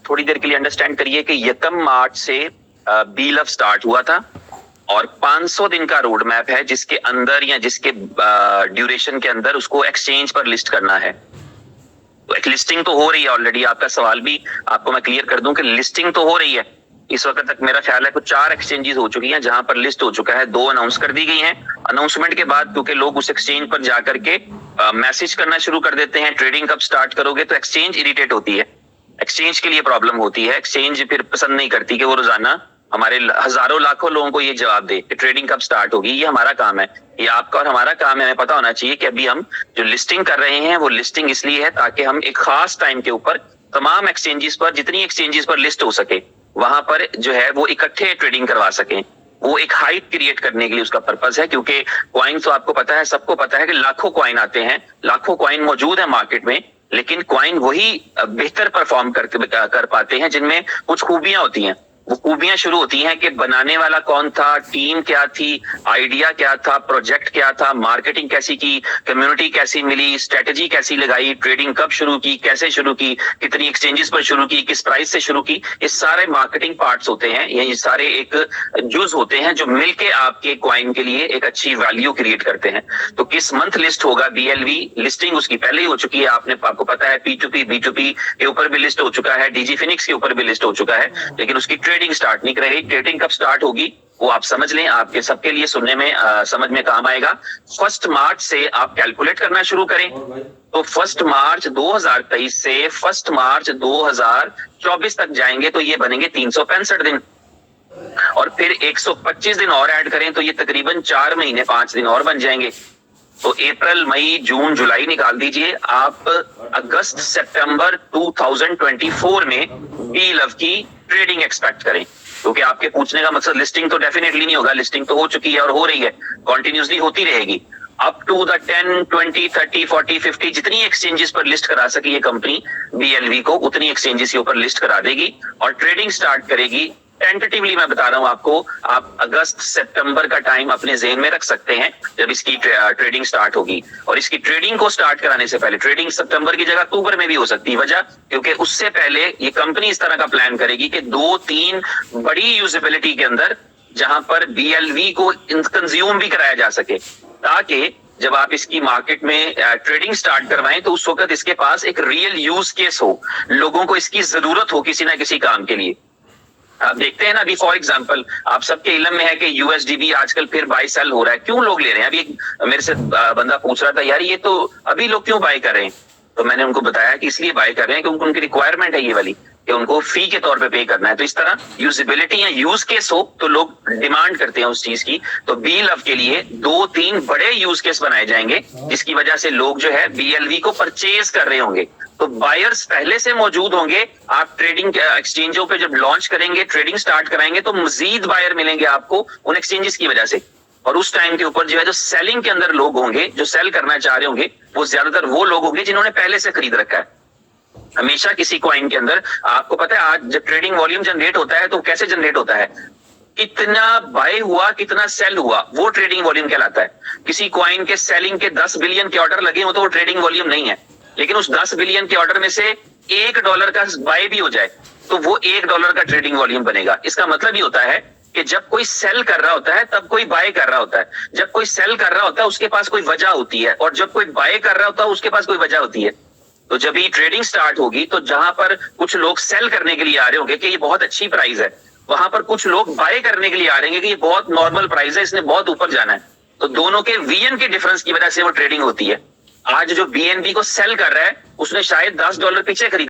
थोड़ी देर के लिए अंडरस्टैंड करिए कि 1 मार्च से बी लव स्टार्ट हुआ था और 500 दिन का रोड मैप है जिसके अंदर या जिसके ड्यूरेशन के अंदर उसको एक्सचेंज पर लिस्ट करना है। तो एक लिस्टिंग तो हो रही है ऑलरेडी। आपका सवाल भी आपको मैं क्लियर कर दूं कि लिस्टिंग तो हो रही है। इस वक्त तक मेरा ख्याल है कुछ 4 एक्सचेंजेस हो चुकी हैं जहां पर लिस्ट हो चुका है, 2 अनाउंस कर दी गई हैं। अनाउंसमेंट के बाद क्योंकि लोग उस एक्सचेंज पर जाकर के मैसेज करना शुरू कर देते हैं, ट्रेडिंग कब स्टार्ट करोगे, तो एक्सचेंज इरिटेट होती है, एक्सचेंज के लिए प्रॉब्लम होती है। एक्सचेंज फिर पसंद नहीं करती कि वो रोजाना हमारे हजारों लाखों लोगों को ये जवाब दे कि ट्रेडिंग कब स्टार्ट होगी। ये हमारा काम है, ये आपका और हमारा काम है। हमें पता होना चाहिए कि अभी हम जो लिस्टिंग कर रहे हैं वो लिस्टिंग इसलिए है ताकि हम एक खास टाइम के ऊपर तमाम एक्सचेंजेस पर, जितनी एक्सचेंजेस पर लिस्ट हो सके, वहां पर जो है वो इकट्ठे ट्रेडिंग करवा सकें। वो एक हाइप क्रिएट करने के लिए उसका पर्पस है, क्योंकि क्वाइन तो आपको पता है, सबको पता है कि लाखों क्वाइन आते हैं, लाखों क्वाइन मौजूद है मार्केट में, लेकिन क्वाइन वही बेहतर परफॉर्म कर पाते हैं जिनमें कुछ खूबियां होती हैं। वो खूबियां शुरू होती हैं कि बनाने वाला कौन था, टीम क्या थी, आइडिया क्या था, प्रोजेक्ट क्या था, मार्केटिंग कैसी की, कम्युनिटी कैसी मिली, स्ट्रेटजी कैसी लगाई, ट्रेडिंग कब शुरू की, कैसे शुरू की, कितनी एक्सचेंजेस पर शुरू की, किस प्राइस से शुरू की। ये सारे मार्केटिंग पार्ट्स होते हैं, ये सारे एक जुज होते हैं जो मिलके आपके क्वाइन के लिए एक अच्छी वैल्यू क्रिएट करते हैं। तो किस मंथ लिस्ट होगा बीएलवी, लिस्टिंग उसकी पहले ही हो चुकी है। आपको पता है P2P B2P के ऊपर भी लिस्ट हो चुका है, डीजी फिनिक्स के ऊपर भी लिस्ट हो चुका है, लेकिन उसकी ट्रेडिंग स्टार्ट नहीं करेगी। ट्रेडिंग कब स्टार्ट होगी वो आप समझ लें, आपके सबके लिए सुनने में समझ में काम आएगा। 1 मार्च से आप कैलकुलेट करना शुरू करें। तो 1 मार्च 2023 से 1 मार्च 2024 तक जाएंगे तो ये बनेंगे 365 दिन, और फिर 125 दिन और ऐड करें तो ये तकरीबन 4 महीने 5 दिन और बन जाएंगे। तो अप्रैल मई जून जुलाई निकाल दीजिए, आप अगस्त सितंबर 2024 में बी लव की ट्रेडिंग एक्सपेक्ट करें। क्योंकि आपके पूछने का मकसद लिस्टिंग तो डेफिनेटली नहीं होगा, लिस्टिंग तो हो चुकी है और हो रही है, कॉन्टिन्यूसली होती रहेगी। अप टू द 10, 20, 30, 40, 50 जितनी एक्सचेंजेस पर लिस्ट करा सकी ये कंपनी बीएलवी को, उतनी एक्सचेंजेस के ऊपर लिस्ट करा देगी और ट्रेडिंग स्टार्ट करेगी। टेंटेटिवली मैं बता रहा हूं आपको, आप अगस्त सितंबर का टाइम अपने ज़हन में रख सकते हैं जब इसकी ट्रेडिंग स्टार्ट होगी। और इसकी ट्रेडिंग को स्टार्ट कराने से पहले, ट्रेडिंग सितंबर की जगह अक्टूबर में भी हो सकती है, वजह क्योंकि उससे पहले ये कंपनी इस तरह का प्लान करेगी कि 2-3 बड़ी यूजेबिलिटी के अंदर जहां पर बीएलवी को कंज्यूम भी कराया जा सके, ताकि जब आप इसकी मार्केट में ट्रेडिंग स्टार्ट करवाएं तो उस वक्त इसके पास एक रियल यूज केस हो, लोगों को इसकी जरूरत हो किसी ना किसी काम के लिए। आप देखते हैं ना, अभी फॉर एग्जांपल आप सबके इल्म में है कि यूएसडीबी आजकल फिर बाय सेल हो रहा है, क्यों लोग ले रहे हैं? अभी मेरे से बंदा पूछ रहा था, यार ये तो अभी लोग क्यों बाय कर रहे हैं? तो मैंने उनको बताया कि इसलिए बाय कर रहे हैं क्योंकि उनकी रिक्वायरमेंट है ये वाली, कि उनको फी के तौर पे करना है। तो इस तरह यूजेबिलिटी या यूज केस हो तो लोग डिमांड करते हैं उस चीज की। तो बी लव के लिए 2-3 बड़े यूज केस बनाए जाएंगे जिसकी वजह से लोग जो है बीएलवी को परचेज कर रहे होंगे। तो बायर्स पहले से मौजूद होंगे। आप ट्रेडिंग एक्सचेंजों पे जब लॉन्च करेंगे, ट्रेडिंग स्टार्ट कराएंगे तो मजीद बायर मिलेंगे आपको उन एक्सचेंजेस की वजह से। और उस टाइम के ऊपर जो है, जो सेलिंग के अंदर लोग होंगे, जो सेल करना चाह रहे होंगे, वो ज्यादातर वो लोग होंगे जिन्होंने पहले से खरीद रखा है। हमेशा किसी कॉइन के अंदर आपको पता है, आज जब ट्रेडिंग वॉल्यूम जनरेट होता है तो कैसे जनरेट होता है? कितना बाय हुआ, कितना सेल हुआ, वो ट्रेडिंग वॉल्यूम कहलाता है। किसी कॉइन के सेलिंग के 10 बिलियन के ऑर्डर लगे हो तो वो ट्रेडिंग वॉल्यूम नहीं है, लेकिन उस 10 बिलियन के ऑर्डर में से $1 का बाय भी हो जाए तो वो $1 का ट्रेडिंग वॉल्यूम बनेगा। इसका मतलब ये होता है कि जब कोई सेल कर रहा होता है तब कोई बाय कर रहा होता है। जब कोई सेल कर रहा होता है उसके पास कोई वजह होती है, और जब कोई बाय कर रहा होता है उसके पास कोई वजह होती है। तो जब ये ट्रेडिंग स्टार्ट होगी तो जहां पर कुछ लोग सेल करने के लिए आ रहे होंगे कि ये बहुत अच्छी प्राइस है, वहां पर कुछ लोग बाय करने के लिए आ रहे हैं कि ये बहुत नॉर्मल प्राइस है, इसने बहुत ऊपर जाना है। तो दोनों के वीएन के डिफरेंस की वजह से वो ट्रेडिंग होती है। आज जो बीएनबी को सेल कर रहा है उसने शायद $10 पीछे खरीदा